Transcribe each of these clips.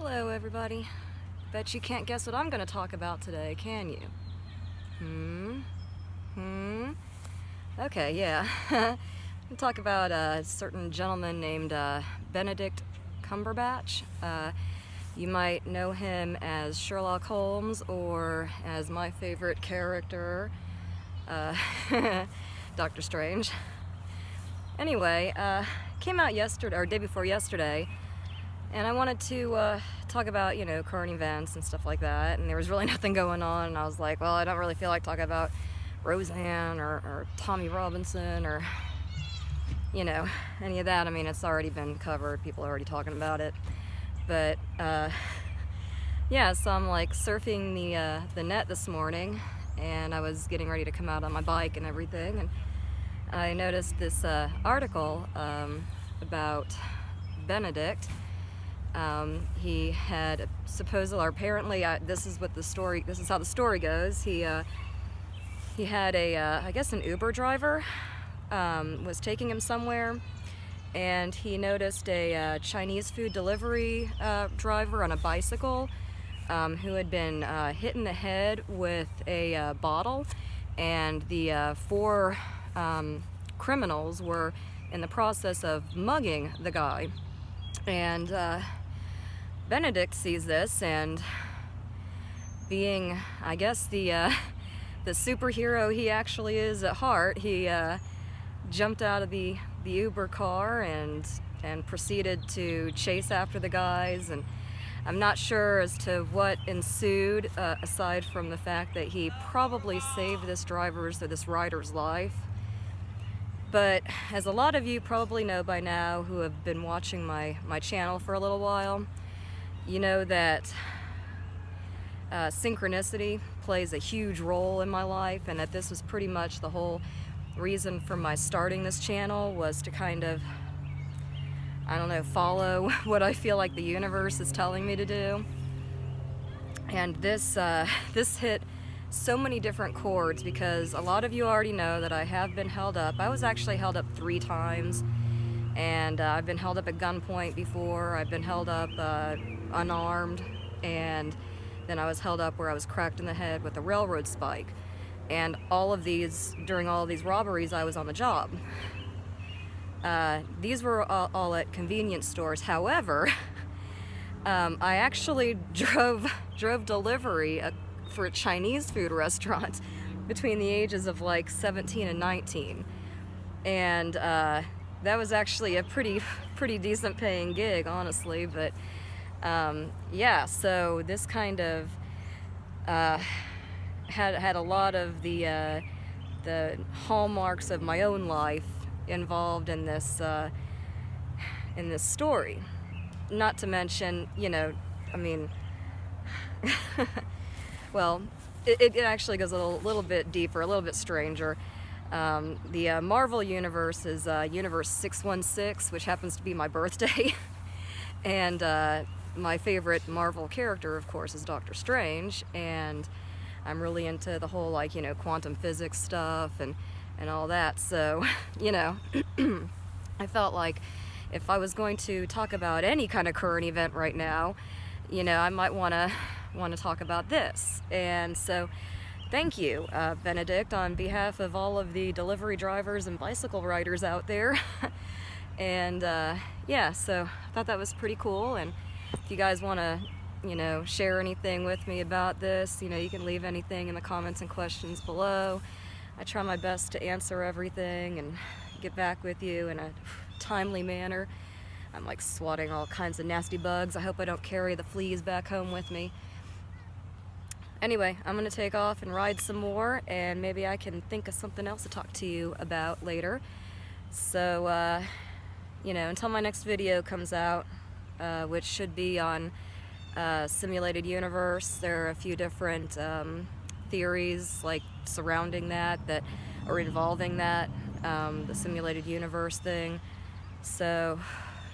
Hello everybody. Bet you can't guess what I'm going to talk about today, can you? Okay, yeah. We'll talk about a certain gentleman named Benedict Cumberbatch. You might know him as Sherlock Holmes or as my favorite character, Dr. Strange. Anyway, came out yesterday, or day before yesterday, and I wanted to talk about, current events and stuff like that, and there was really nothing going on, and I was like, well, I don't really feel like talking about Roseanne or Tommy Robinson or, any of that. I mean, it's already been covered. People are already talking about it. But, yeah, so I'm like surfing the net this morning, and I was getting ready to come out on my bike and everything, and I noticed this article about Benedict. He had supposedly, or apparently, this is how the story goes. He had I guess an Uber driver was taking him somewhere, and he noticed a Chinese food delivery driver on a bicycle who had been hit in the head with a bottle, and the four criminals were in the process of mugging the guy. And Benedict sees this, and being, I guess, the superhero he actually is at heart, he jumped out of the Uber car and proceeded to chase after the guys. And I'm not sure as to what ensued, aside from the fact that he probably saved this rider's life. But as a lot of you probably know by now who have been watching my channel for a little while, you know that synchronicity plays a huge role in my life, and that this was pretty much the whole reason for my starting this channel, was to kind of, follow what I feel like the universe is telling me to do. And this hit so many different chords, because a lot of you already know that I have been held up. I was actually held up 3 times, and I've been held up at gunpoint before. I've been held up unarmed, and then I was held up where I was cracked in the head with a railroad spike. And during all of these robberies, I was on the job. These were all at convenience stores. However, I actually drove delivery for a Chinese food restaurant between the ages of like 17 and 19, and that was actually a pretty decent paying gig, honestly. But yeah, so this kind of had a lot of the hallmarks of my own life involved in this story. Not to mention, well, it actually goes a little bit deeper, a little bit stranger. The Marvel universe is Universe 616, which happens to be my birthday. And my favorite Marvel character, of course, is Dr. Strange. And I'm really into the whole, quantum physics stuff and all that. So, I felt like if I was going to talk about any kind of current event right now, I might want to talk about this. And so thank you, Benedict, on behalf of all of the delivery drivers and bicycle riders out there. And yeah, so I thought that was pretty cool. And if you guys want to share anything with me about this, you can leave anything in the comments and questions below. I try my best to answer everything and get back with you in a timely manner. I'm like swatting all kinds of nasty bugs. I hope I don't carry the fleas back home with me. Anyway, I'm gonna take off and ride some more, and maybe I can think of something else to talk to you about later. So, until my next video comes out, which should be on simulated universe, there are a few different theories surrounding that are involving that, the simulated universe thing. So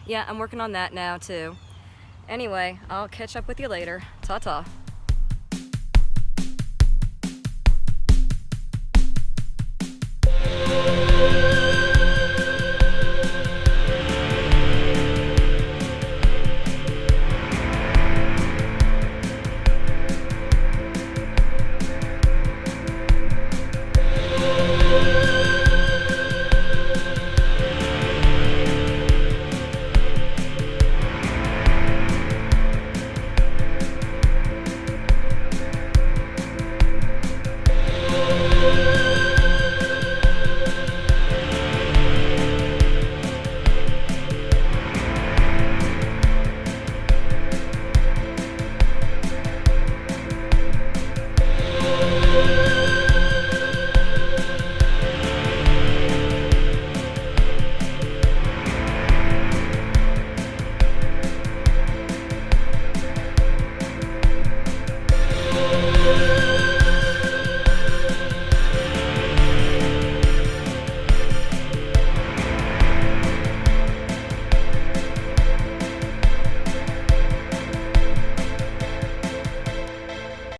yeah, I'm working on that now too. Anyway, I'll catch up with you later. Ta-ta.